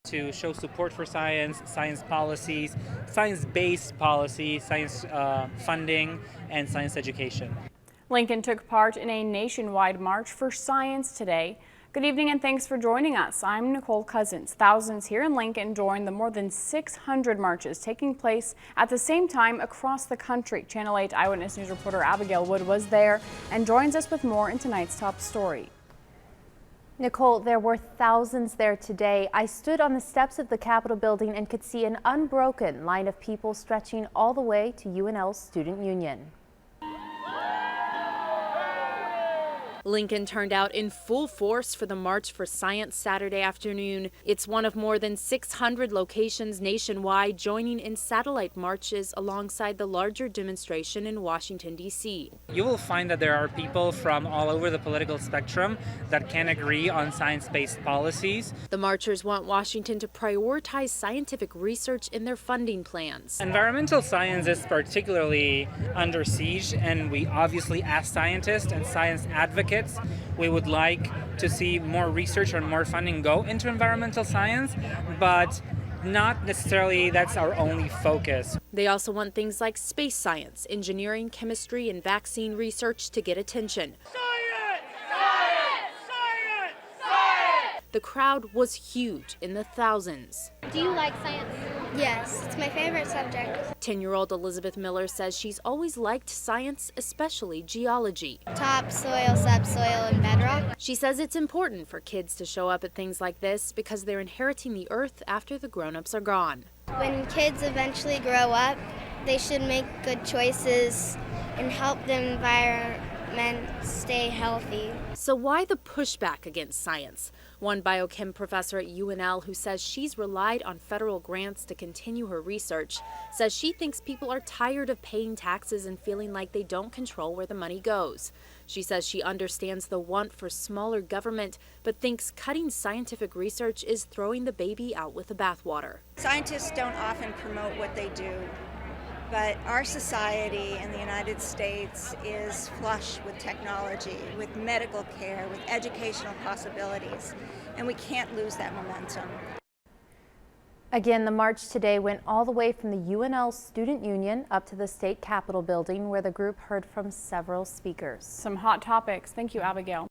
To show support for science, science policies, science-based policy, science funding, and science education. Lincoln took part in a nationwide march for science today. Good evening and thanks for joining us. I'm Nicole Cousins. Thousands here in Lincoln joined the more than 600 marches taking place at the same time across the country. Channel 8 Eyewitness News reporter Abigail Wood was there and joins us with more in tonight's top story. Nicole, there were thousands there today. I stood on the steps of the Capitol building and could see an unbroken line of people stretching all the way to UNL's Student Union. Lincoln turned out in full force for the March for Science Saturday afternoon. It's one of more than 600 locations nationwide joining in satellite marches alongside the larger demonstration in Washington, D.C. You will find that there are people from all over the political spectrum that can agree on science-based policies. The marchers want Washington to prioritize scientific research in their funding plans. Environmental science is particularly under siege, and we obviously, as scientists and science advocates, we would like to see more research and more funding go into environmental science, but not necessarily that's our only focus. They also want things like space science, engineering, chemistry, and vaccine research to get attention. Science! Science! Science! Science! The crowd was huge in the thousands. Do you like science? Yes, it's my favorite subject. 10-year-old Elizabeth Miller says she's always liked science, especially geology. Topsoil, subsoil, and bedrock. She says it's important for kids to show up at things like this because they're inheriting the earth after the grown-ups are gone. When kids eventually grow up, they should make good choices and help the environment stay healthy. So why the pushback against science? One biochem professor at UNL who says she's relied on federal grants to continue her research says she thinks people are tired of paying taxes and feeling like they don't control where the money goes. She says she understands the want for smaller government, but thinks cutting scientific research is throwing the baby out with the bathwater. Scientists don't often promote what they do, but our society in the United States is flush with technology, with medical care, with educational possibilities, and we can't lose that momentum. Again, the march today went all the way from the UNL Student Union up to the state capitol building, where the group heard from several speakers. Some hot topics. Thank you, Abigail.